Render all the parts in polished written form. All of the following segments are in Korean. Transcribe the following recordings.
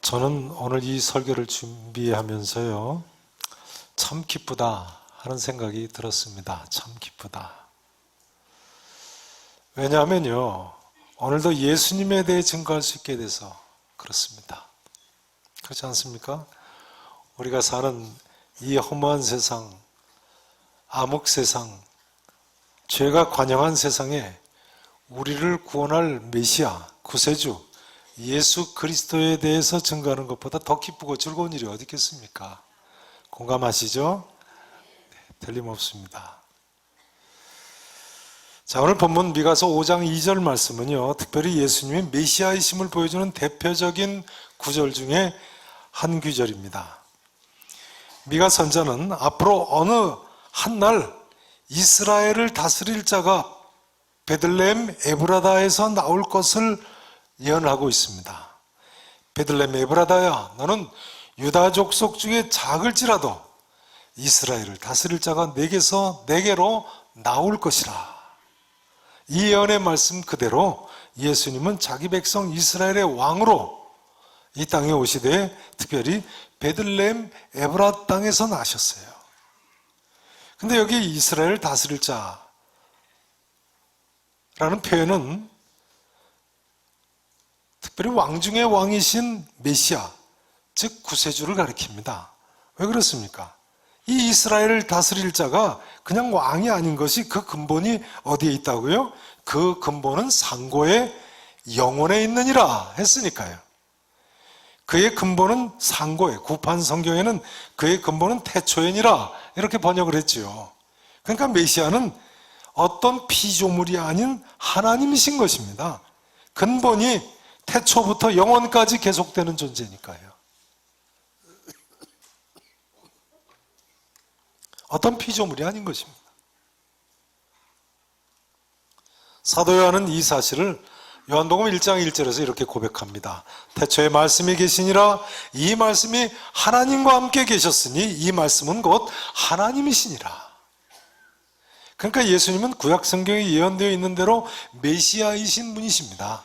저는 오늘 이 설교를 준비하면서요, 참 기쁘다 하는 생각이 들었습니다. 참 기쁘다. 왜냐하면요, 오늘도 예수님에 대해 증거할 수 있게 돼서 그렇습니다. 그렇지 않습니까? 우리가 사는 이 허무한 세상, 암흑 세상, 죄가 관영한 세상에 우리를 구원할 메시아, 구세주, 예수 그리스도에 대해서 증거하는 것보다 더 기쁘고 즐거운 일이 어디 있겠습니까? 공감하시죠? 네, 틀림없습니다. 자, 오늘 본문 미가서 5장 2절 말씀은요, 특별히 예수님의 메시아이심을 보여주는 대표적인 구절 중에 한 구절입니다. 미가 선자는 앞으로 어느 한날 이스라엘을 다스릴 자가 베들레헴 에브라다에서 나올 것을 예언하고 있습니다. 베들레헴 에브라다야, 너는 유다 족속 중에 작을지라도 이스라엘을 다스릴 자가 내게로 나올 것이라. 이 예언의 말씀 그대로 예수님은 자기 백성 이스라엘의 왕으로 이 땅에 오시되 특별히 베들레헴 에브라 땅에서 나셨어요. 근데 여기 이스라엘 다스릴 자라는 표현은 특별히 왕 중의 왕이신 메시아, 즉 구세주를 가리킵니다. 왜 그렇습니까? 이 이스라엘을 다스릴 자가 그냥 왕이 아닌 것이 그 근본이 어디에 있다고요? 그 근본은 상고의 영혼에 있느니라 했으니까요. 그의 근본은 상고에, 구판 성경에는 그의 근본은 태초에니라 이렇게 번역을 했지요. 그러니까 메시아는 어떤 피조물이 아닌 하나님이신 것입니다. 근본이 태초부터 영원까지 계속되는 존재니까요. 어떤 피조물이 아닌 것입니다. 사도 요한은 이 사실을 요한복음 1장 1절에서 이렇게 고백합니다. 태초에 말씀이 계시니라. 이 말씀이 하나님과 함께 계셨으니 이 말씀은 곧 하나님이시니라. 그러니까 예수님은 구약 성경에 예언되어 있는 대로 메시아이신 분이십니다.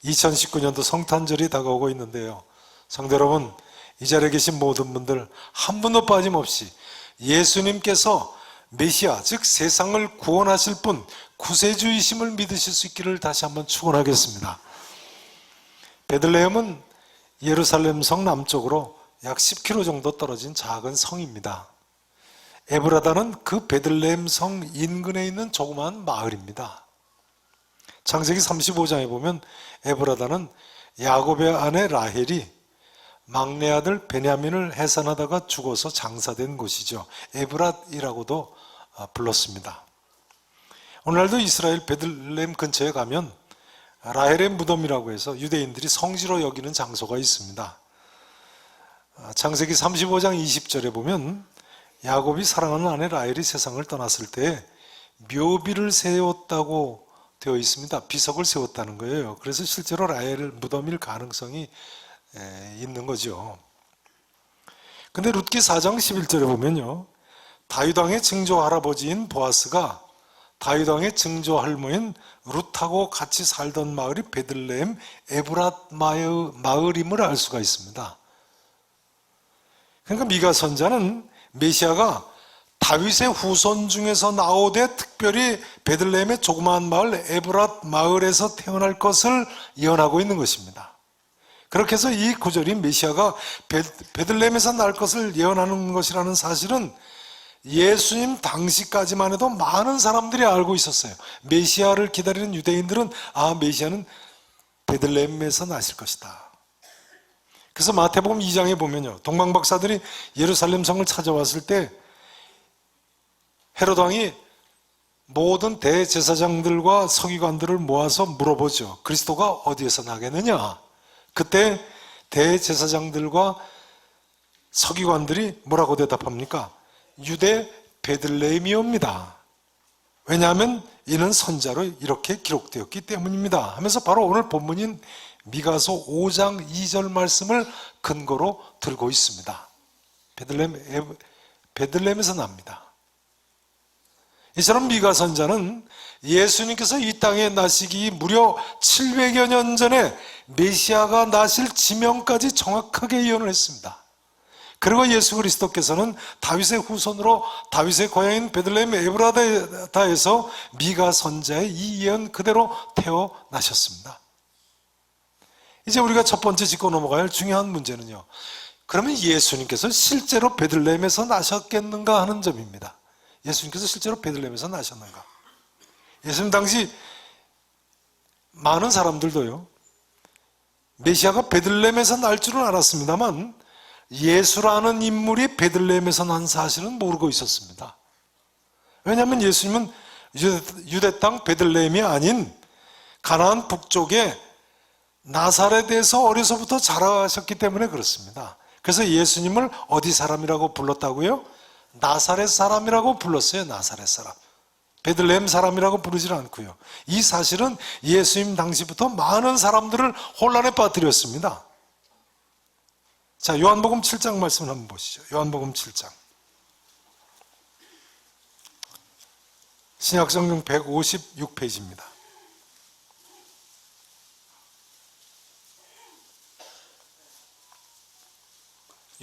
2019년도 성탄절이 다가오고 있는데요, 성도 여러분, 이 자리에 계신 모든 분들 한 분도 빠짐없이 예수님께서 메시아, 즉 세상을 구원하실 분, 구세주이심을 믿으실 수 있기를 다시 한번 축원하겠습니다. 베들레헴은 예루살렘 성 남쪽으로 약 10km 정도 떨어진 작은 성입니다. 에브라다는 그 베들레헴 성 인근에 있는 조그마한 마을입니다. 창세기 35장에 보면 에브라다는 야곱의 아내 라헬이 막내 아들 베냐민을 해산하다가 죽어서 장사된 곳이죠. 에브랏이라고도 불렀습니다. 오늘날도 이스라엘 베들레헴 근처에 가면 라헬의 무덤이라고 해서 유대인들이 성지로 여기는 장소가 있습니다. 창세기 35장 20절에 보면 야곱이 사랑하는 아내 라헬이 세상을 떠났을 때 묘비를 세웠다고 되어 있습니다. 비석을 세웠다는 거예요. 그래서 실제로 라헬 무덤일 가능성이 있는 거죠. 근데 룻기 4장 11절에 보면요, 다윗 왕의 증조 할아버지인 보아스가 다윗 왕의 증조 할머니인 룻하고 같이 살던 마을이 베들레헴 에브랏 마을임을 알 수가 있습니다. 그러니까 미가 선자는 메시아가 다윗의 후손 중에서 나오되 특별히 베들레헴의 조그마한 마을 에브랏 마을에서 태어날 것을 예언하고 있는 것입니다. 그렇게 해서 이 구절이 메시아가 베들레헴에서 날 것을 예언하는 것이라는 사실은 예수님 당시까지만 해도 많은 사람들이 알고 있었어요. 메시아를 기다리는 유대인들은 메시아는 베들레헴에서 나실 것이다. 그래서 마태복음 2장에 보면요, 동방박사들이 예루살렘 성을 찾아왔을 때 헤롯 왕이 모든 대제사장들과 서기관들을 모아서 물어보죠. 그리스도가 어디에서 나겠느냐? 그때 대제사장들과 서기관들이 뭐라고 대답합니까? 유대 베들레헴이옵니다. 왜냐하면 이는 선자로 이렇게 기록되었기 때문입니다 하면서 바로 오늘 본문인 미가서 5장 2절 말씀을 근거로 들고 있습니다. 베들레헴에서 납니다. 이처럼 미가 선자는 예수님께서 이 땅에 나시기 무려 700여 년 전에 메시아가 나실 지명까지 정확하게 예언을 했습니다. 그리고 예수 그리스도께서는 다윗의 후손으로 다윗의 고향인 베들레헴 에브라다에서 미가 선자의 이 예언 그대로 태어나셨습니다. 이제 우리가 첫 번째 짚고 넘어가야 할 중요한 문제는요, 그러면 예수님께서 실제로 베들레헴에서 나셨겠는가 하는 점입니다. 예수님께서 실제로 베들레헴에서 나셨는가? 예수님 당시 많은 사람들도요, 메시아가 베들레헴에서 날 줄은 알았습니다만 예수라는 인물이 베들레헴에서 난 사실은 모르고 있었습니다. 왜냐하면 예수님은 유대 땅 베들레헴이 아닌 가나안 북쪽에 나사렛에서 어려서부터 자라셨기 때문에 그렇습니다. 그래서 예수님을 어디 사람이라고 불렀다고요? 나사렛 사람이라고 불렀어요. 나사렛 사람. 베들레헴 사람이라고 부르지 않고요. 이 사실은 예수님 당시부터 많은 사람들을 혼란에 빠뜨렸습니다. 자, 요한복음 7장 말씀을 한번 보시죠. 요한복음 7장. 신약성경 156페이지입니다.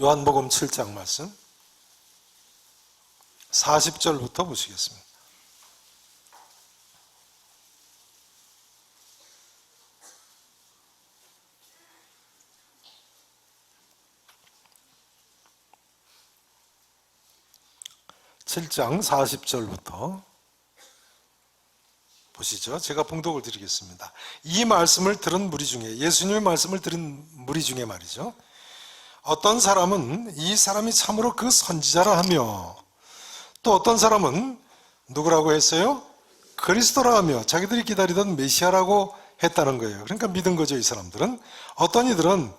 요한복음 7장 말씀 40절부터 보시겠습니다. (7장) 40절부터 보시죠. 제가 봉독을 드리겠습니다. 이 말씀을 들은 무리 중에, 예수님의 말씀을 들은 무리 중에 말이죠, 어떤 사람은 이 사람이 참으로 그 선지자라 하며, 또 어떤 사람은 누구라고 했어요? 그리스도라 하며 자기들이 기다리던 메시아라고 했다는 거예요. 그러니까 믿은 거죠, 이 사람들은. 어떤 이들은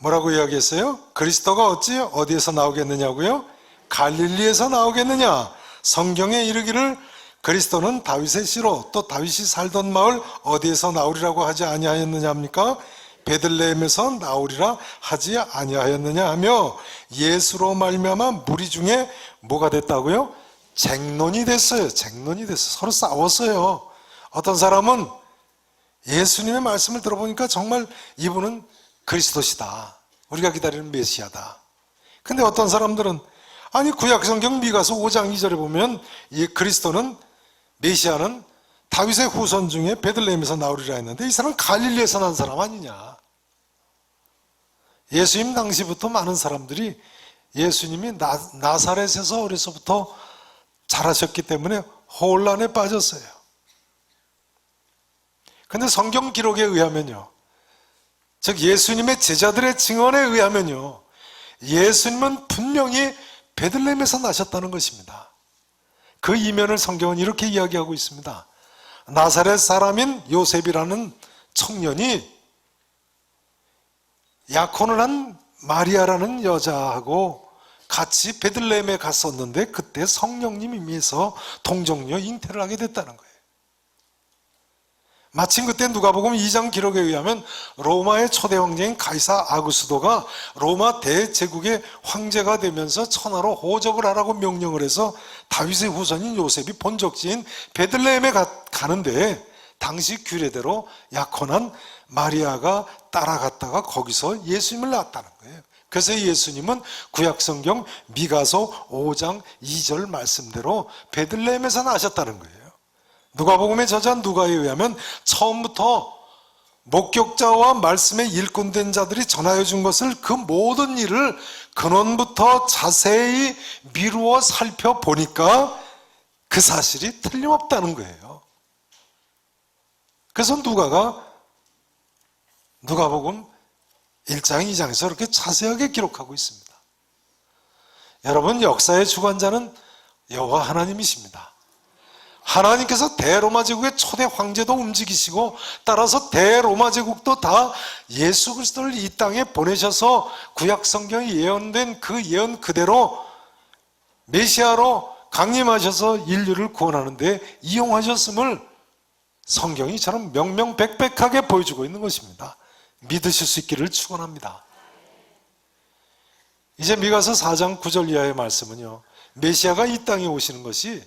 뭐라고 이야기했어요? 그리스도가 어디에서 나오겠느냐고요? 갈릴리에서 나오겠느냐? 성경에 이르기를 그리스도는 다윗의 씨로, 또 다윗이 살던 마을 어디에서 나오리라고 하지 아니하였느냐 합니까? 베들레헴에서 나오리라 하지 아니하였느냐 하며, 예수로 말미암아 무리 중에 뭐가 됐다고요? 쟁론이 됐어요. 쟁론이 됐어요. 서로 싸웠어요. 어떤 사람은 예수님의 말씀을 들어보니까 정말 이분은 그리스도시다, 우리가 기다리는 메시아다. 근데 어떤 사람들은 아니, 구약성경 미가서 5장 2절에 보면 이 그리스도는, 메시아는 다윗의 후손 중에 베들레헴에서 나오리라 했는데 이 사람은 갈릴리에서 난 사람 아니냐. 예수님 당시부터 많은 사람들이 예수님이 나사렛에서 어려서부터 자라셨기 때문에 혼란에 빠졌어요. 근데 성경 기록에 의하면요, 즉 예수님의 제자들의 증언에 의하면요, 예수님은 분명히 베들레헴에서 나셨다는 것입니다. 그 이면을 성경은 이렇게 이야기하고 있습니다. 나사렛 사람인 요셉이라는 청년이 약혼을 한 마리아라는 여자하고 같이 베들레헴에 갔었는데 그때 성령님이 임해서 동정녀 잉태를 하게 됐다는 거예요. 마침 그때 누가복음 2장 기록에 의하면 로마의 초대 황제인 가이사 아구스도가 로마 대제국의 황제가 되면서 천하로 호적을 하라고 명령을 해서 다윗의 후손인 요셉이 본적지인 베들레헴에 가는데 당시 규례대로 약혼한 마리아가 따라갔다가 거기서 예수님을 낳았다는 거예요. 그래서 예수님은 구약성경 미가서 5장 2절 말씀대로 베들레헴에서 나셨다는 거예요. 누가복음의 저자 누가에 의하면 처음부터 목격자와 말씀의 일꾼된 자들이 전하여 준 것을, 그 모든 일을 근원부터 자세히 미루어 살펴보니까 그 사실이 틀림없다는 거예요. 그래서 누가복음 1장 2장에서 이렇게 자세하게 기록하고 있습니다. 여러분, 역사의 주관자는 여호와 하나님이십니다. 하나님께서 대로마 제국의 초대 황제도 움직이시고, 따라서 대로마 제국도 다 예수 그리스도를 이 땅에 보내셔서 구약 성경에 예언된 그 예언 그대로 메시아로 강림하셔서 인류를 구원하는 데 이용하셨음을 성경이 저는 명명백백하게 보여주고 있는 것입니다. 믿으실 수 있기를 축원합니다. 이제 미가서 4장 9절 이하의 말씀은요, 메시아가 이 땅에 오시는 것이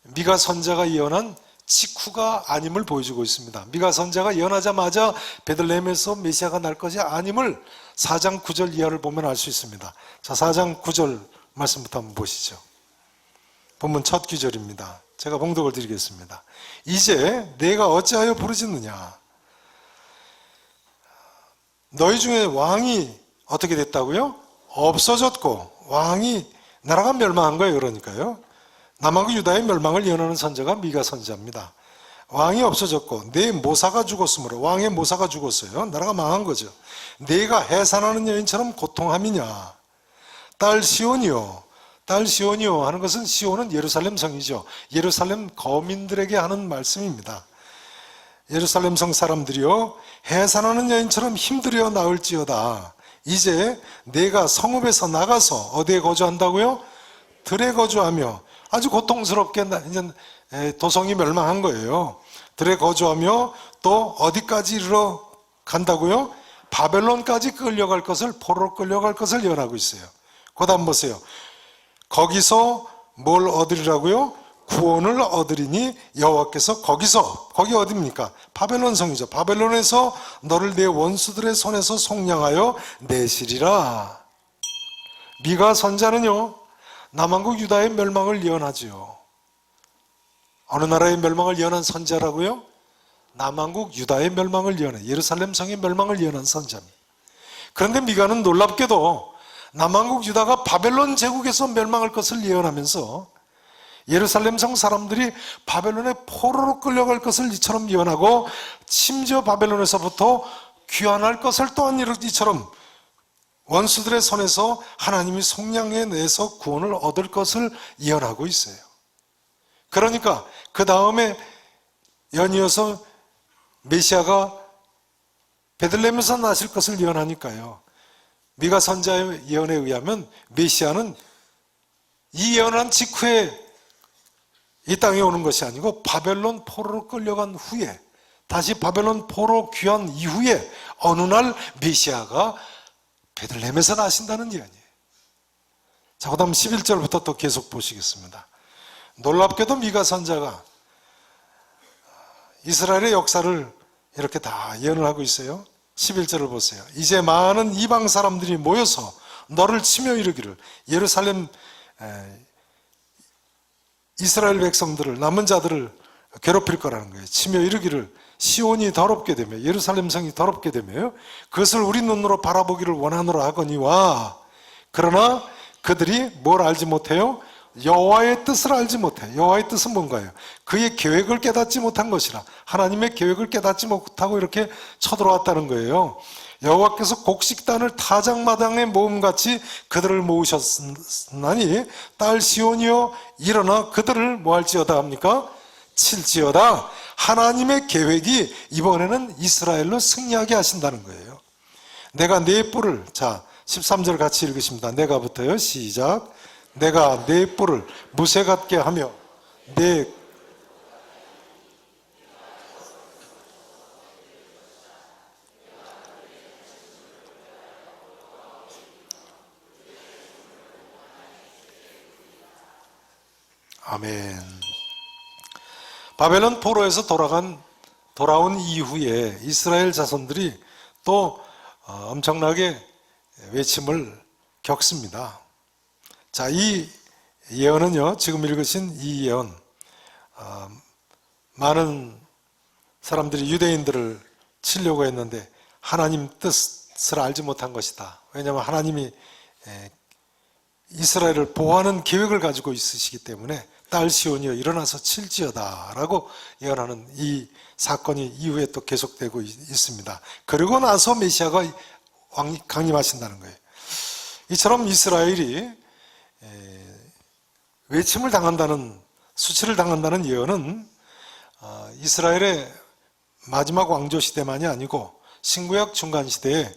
미가 선자가 예언한 직후가 아님을 보여주고 있습니다. 미가 선자가 예언하자마자 베들레헴에서 메시아가 날 것이 아님을 4장 9절 이하를 보면 알 수 있습니다. 자, 4장 9절 말씀부터 한번 보시죠. 본문 첫 구절입니다. 제가 봉독을 드리겠습니다. 이제 내가 어찌하여 부르짖느냐? 너희 중에 왕이 어떻게 됐다고요? 없어졌고 왕이 나라가 멸망한 거예요. 그러니까요. 남한과 유다의 멸망을 예언하는 선자가 미가 선자입니다. 왕이 없어졌고 내 모사가 죽었으므로, 왕의 모사가 죽었어요. 나라가 망한 거죠. 내가 해산하는 여인처럼 고통함이냐? 딸 시온이요, 딸 시온이요 하는 것은, 시온은 예루살렘 성이죠. 예루살렘 거민들에게 하는 말씀입니다. 예루살렘 성 사람들이요, 해산하는 여인처럼 힘들여 나을지어다. 이제 내가 성읍에서 나가서 어디에 거주한다고요? 들에 거주하며, 아주 고통스럽게 이제 도성이 멸망한 거예요. 들에 거주하며 또 어디까지 이르러 간다고요? 바벨론까지 끌려갈 것을, 포로로 끌려갈 것을 예언하고 있어요. 그 다음 보세요. 거기서 뭘 얻으리라고요? 구원을 얻으리니 여호와께서 거기서, 거기 어디입니까? 바벨론 성이죠. 바벨론에서 너를 내 원수들의 손에서 속량하여 내시리라. 미가 선자는요, 남한국 유다의 멸망을 예언하지요. 어느 나라의 멸망을 예언한 선자라고요? 남한국 유다의 멸망을 예언해, 예루살렘 성의 멸망을 예언한 선자입니다. 그런데 미가는 놀랍게도 남한국 유다가 바벨론 제국에서 멸망할 것을 예언하면서 예루살렘 성 사람들이 바벨론의 포로로 끌려갈 것을 이처럼 예언하고, 심지어 바벨론에서부터 귀환할 것을 또한 이처럼 원수들의 손에서 하나님이 속량해내서 구원을 얻을 것을 예언하고 있어요. 그러니까 그 다음에 연이어서 메시아가 베들레헴에서 나실 것을 예언하니까요, 미가 선자의 예언에 의하면 메시아는 이 예언한 직후에 이 땅에 오는 것이 아니고 바벨론 포로로 끌려간 후에, 다시 바벨론 포로 귀환 이후에 어느 날 메시아가 베들레헴에서 나신다는 예언이에요. 자, 그 다음 11절부터 또 계속 보시겠습니다. 놀랍게도 미가 선자가 이스라엘의 역사를 이렇게 다 예언을 하고 있어요. 11절을 보세요. 이제 많은 이방 사람들이 모여서 너를 치며 이르기를, 예루살렘 이스라엘 백성들을, 남은 자들을 괴롭힐 거라는 거예요. 치며 이르기를, 시온이 더럽게 되며 예루살렘 성이 더럽게 되며 그것을 우리 눈으로 바라보기를 원하노라 하거니와, 그러나 그들이 뭘 알지 못해요? 여호와의 뜻을 알지 못해. 여호와의 뜻은 뭔가요? 그의 계획을 깨닫지 못한 것이라. 하나님의 계획을 깨닫지 못하고 이렇게 쳐들어왔다는 거예요. 여호와께서 곡식단을 타작마당에 모음같이 그들을 모으셨나니 딸 시온이여 일어나 그들을 뭐 할지어다 합니까? 칠지어다. 하나님의 계획이 이번에는 이스라엘로 승리하게 하신다는 거예요. 내가 네 뿔을, 자 13절 같이 읽으십니다. 내가부터요, 시작. 내가 네 뿔을 무쇠 같게 하며 네 아멘. 바벨론 포로에서 돌아온 이후에 이스라엘 자손들이 또 엄청나게 외침을 겪습니다. 자, 이 예언은요, 지금 읽으신 이 예언, 많은 사람들이 유대인들을 치려고 했는데 하나님 뜻을 알지 못한 것이다. 왜냐하면 하나님이 이스라엘을 보호하는 계획을 가지고 있으시기 때문에 딸 시온이여 일어나서 칠지어다 라고 예언하는 이 사건이 이후에 또 계속되고 있습니다. 그리고 나서 메시아가 강림하신다는 거예요. 이처럼 이스라엘이 외침을 당한다는, 수치를 당한다는 예언은 이스라엘의 마지막 왕조 시대만이 아니고 신구약 중간 시대에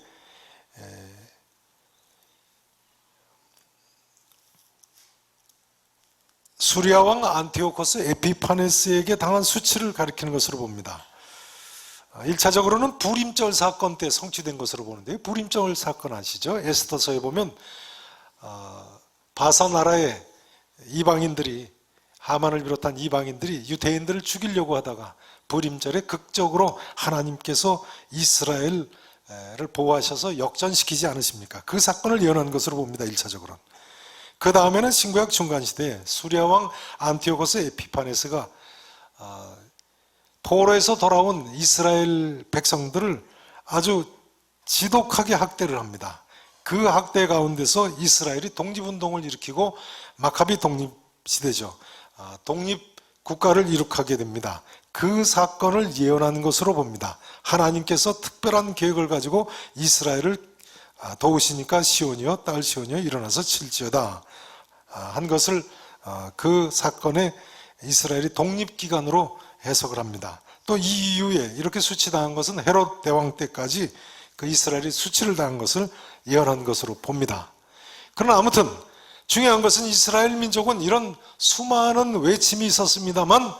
수리아 왕 안티오코스 에피파네스에게 당한 수치를 가리키는 것으로 봅니다. 1차적으로는 불임절 사건 때 성취된 것으로 보는데요. 불임절 사건 아시죠? 에스더서에 보면 바사 나라의 이방인들이 하만을 비롯한 이방인들이 유대인들을 죽이려고 하다가 불임절에 극적으로 하나님께서 이스라엘을 보호하셔서 역전시키지 않으십니까? 그 사건을 예언한 것으로 봅니다. 1차적으로는. 그 다음에는 신구약 중간시대에 수리아왕 안티오코스 에피파네스가 포로에서 돌아온 이스라엘 백성들을 아주 지독하게 학대를 합니다. 그 학대 가운데서 이스라엘이 독립운동을 일으키고 마카비 독립시대죠. 독립국가를 이룩하게 됩니다. 그 사건을 예언한 것으로 봅니다. 하나님께서 특별한 계획을 가지고 이스라엘을 도우시니까 시온이여 딸 시온이여 일어나서 칠지어다 한 것을 그 사건의 이스라엘이 독립기간으로 해석을 합니다. 또 이 이후에 이렇게 수치당한 것은 헤롯 대왕 때까지 그 이스라엘이 수치를 당한 것을 예언한 것으로 봅니다. 그러나 아무튼 중요한 것은 이스라엘 민족은 이런 수많은 외침이 있었습니다만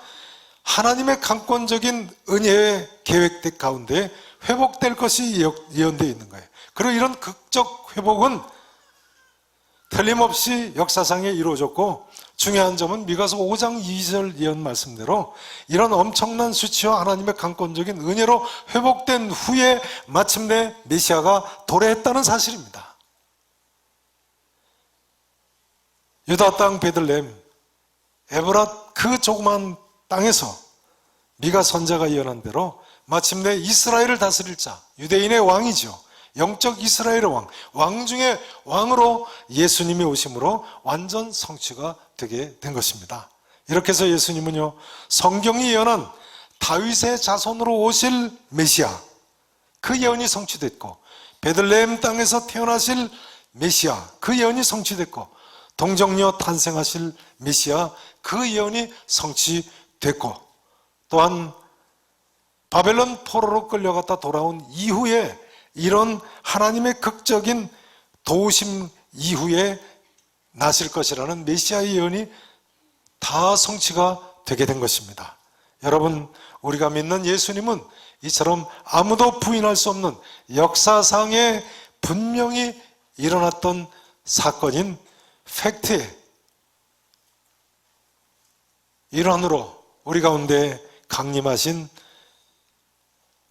하나님의 강권적인 은혜의 계획 가운데 회복될 것이 예언되어 있는 거예요. 그리고 이런 극적 회복은 틀림없이 역사상에 이루어졌고 중요한 점은 미가서 5장 2절 예언 말씀대로 이런 엄청난 수치와 하나님의 강권적인 은혜로 회복된 후에 마침내 메시아가 도래했다는 사실입니다. 유다 땅 베들레헴 에브랏 그 조그만 땅에서 미가 선자가 예언한 대로 마침내 이스라엘을 다스릴 자, 유대인의 왕이죠. 영적 이스라엘의 왕 중에 왕으로 예수님이 오심으로 완전 성취가 되게 된 것입니다. 이렇게 해서 예수님은요, 성경이 예언한 다윗의 자손으로 오실 메시아, 그 예언이 성취됐고, 베들레헴 땅에서 태어나실 메시아, 그 예언이 성취됐고, 동정녀 탄생하실 메시아, 그 예언이 성취됐고, 또한 바벨론 포로로 끌려갔다 돌아온 이후에 이런 하나님의 극적인 도우심 이후에 나실 것이라는 메시아의 예언이 다 성취가 되게 된 것입니다. 여러분, 우리가 믿는 예수님은 이처럼 아무도 부인할 수 없는 역사상에 분명히 일어났던 사건인 팩트의 일환으로 우리 가운데 강림하신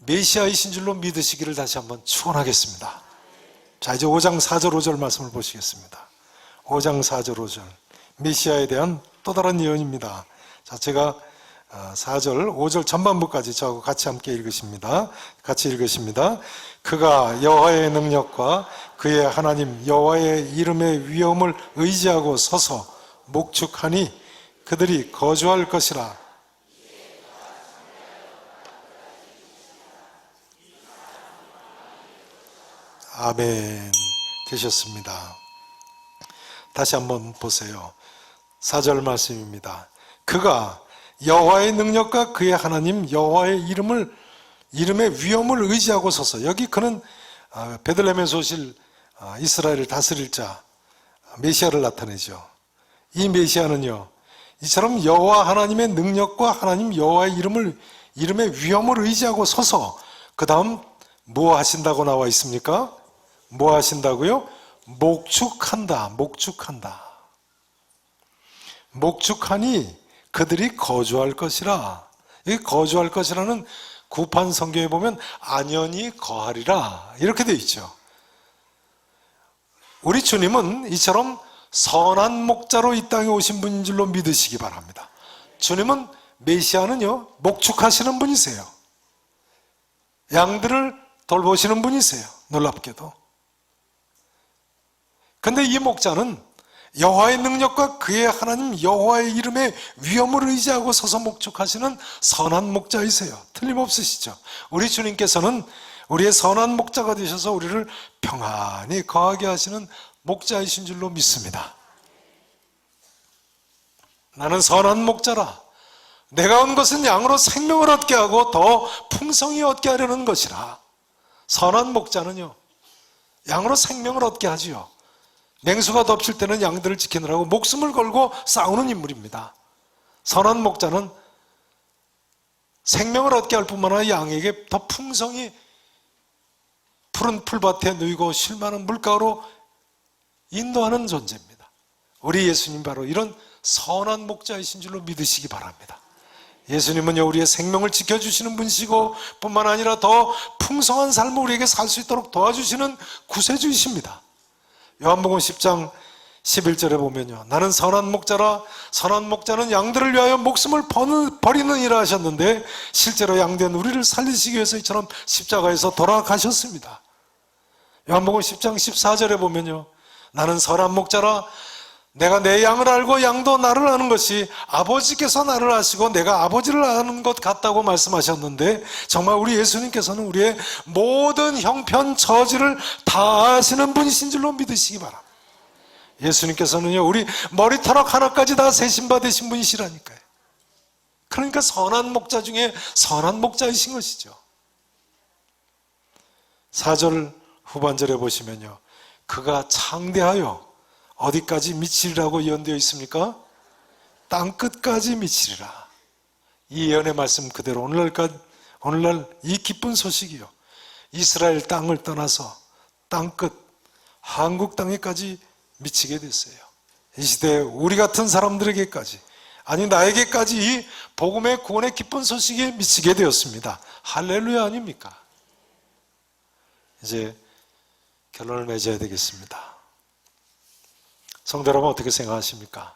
메시아이신 줄로 믿으시기를 다시 한번 축원하겠습니다. 자, 이제 5장 4절 5절 말씀을 보시겠습니다. 5장 4절 5절 메시아에 대한 또 다른 예언입니다. 자, 제가 4절 5절 전반부까지 저하고 같이 함께 읽으십니다. 같이 읽으십니다. 그가 여호와의 능력과 그의 하나님 여호와의 이름의 위엄을 의지하고 서서 목축하니 그들이 거주할 것이라. 아멘. 되셨습니다. 다시 한번 보세요. 4절 말씀입니다. 그가 여호와의 능력과 그의 하나님 여호와의 이름의 위엄을 의지하고 서서, 여기 그는 베들레헴에서 오실 이스라엘을 다스릴 자 메시아를 나타내죠. 이 메시아는요, 이처럼 여호와 하나님의 능력과 하나님 여호와의 이름의 위엄을 의지하고 서서, 그 다음 뭐 하신다고 나와 있습니까? 뭐 하신다고요? 목축한다. 목축하니 그들이 거주할 것이라. 이 거주할 것이라는 구판 성경에 보면 안연히 거하리라 이렇게 되어 있죠. 우리 주님은 이처럼 선한 목자로 이 땅에 오신 분인 줄로 믿으시기 바랍니다. 주님은, 메시아는요, 목축하시는 분이세요. 양들을 돌보시는 분이세요. 놀랍게도. 근데 이 목자는 여호와의 능력과 그의 하나님 여호와의 이름의 위엄을 의지하고 서서 목축하시는 선한 목자이세요. 틀림없으시죠. 우리 주님께서는 우리의 선한 목자가 되셔서 우리를 평안히 거하게 하시는 목자이신 줄로 믿습니다. 나는 선한 목자라. 내가 온 것은 양으로 생명을 얻게 하고 더 풍성히 얻게 하려는 것이라. 선한 목자는요, 양으로 생명을 얻게 하지요. 맹수가 덮칠 때는 양들을 지키느라고 목숨을 걸고 싸우는 인물입니다. 선한 목자는 생명을 얻게 할 뿐만 아니라 양에게 더 풍성히 푸른 풀밭에 누이고 쉴 만한 물가로 인도하는 존재입니다. 우리 예수님 바로 이런 선한 목자이신 줄로 믿으시기 바랍니다. 예수님은요, 우리의 생명을 지켜주시는 분이시고 뿐만 아니라 더 풍성한 삶을 우리에게 살 수 있도록 도와주시는 구세주이십니다. 요한복음 10장 11절에 보면요, 나는 선한 목자라, 선한 목자는 양들을 위하여 목숨을 버리느니라 하셨는데, 실제로 양된 우리를 살리시기 위해서 이처럼 십자가에서 돌아가셨습니다. 요한복음 10장 14절에 보면요, 나는 선한 목자라, 내가 내 양을 알고 양도 나를 아는 것이 아버지께서 나를 아시고 내가 아버지를 아는 것 같다고 말씀하셨는데, 정말 우리 예수님께서는 우리의 모든 형편 처지를 다 아시는 분이신 줄로 믿으시기 바랍니다. 예수님께서는요, 우리 머리털락 하나까지 다 세심받으신 분이시라니까요. 그러니까 선한 목자 중에 선한 목자이신 것이죠. 4절 후반절에 보시면요, 그가 창대하여 어디까지 미치리라고 예언되어 있습니까? 땅끝까지 미치리라. 이 예언의 말씀 그대로 오늘날 이 기쁜 소식이요, 이스라엘 땅을 떠나서 땅끝 한국 땅에까지 미치게 됐어요. 이 시대에 우리 같은 사람들에게까지, 아니 나에게까지 이 복음의 구원의 기쁜 소식이 미치게 되었습니다. 할렐루야 아닙니까? 이제 결론을 맺어야 되겠습니다. 성도 여러분, 어떻게 생각하십니까?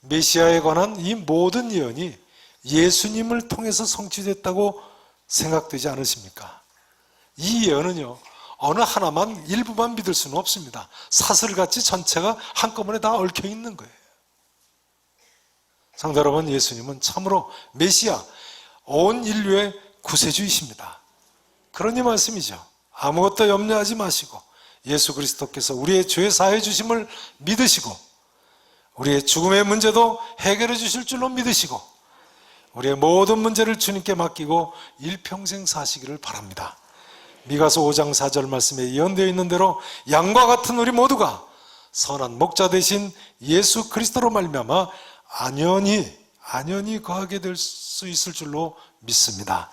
메시아에 관한 이 모든 예언이 예수님을 통해서 성취됐다고 생각되지 않으십니까? 이 예언은요, 어느 하나만, 일부만 믿을 수는 없습니다. 사슬같이 전체가 한꺼번에 다 얽혀 있는 거예요. 성도 여러분, 예수님은 참으로 메시아, 온 인류의 구세주이십니다. 그러니 말씀이죠. 아무것도 염려하지 마시고 예수 그리스도께서 우리의 죄 사해 주심을 믿으시고, 우리의 죽음의 문제도 해결해 주실 줄로 믿으시고, 우리의 모든 문제를 주님께 맡기고 일평생 사시기를 바랍니다. 미가서 5장 4절 말씀에 예언되어 있는 대로 양과 같은 우리 모두가 선한 목자 되신 예수 그리스도로 말미암아 안연히 거하게 될 수 있을 줄로 믿습니다.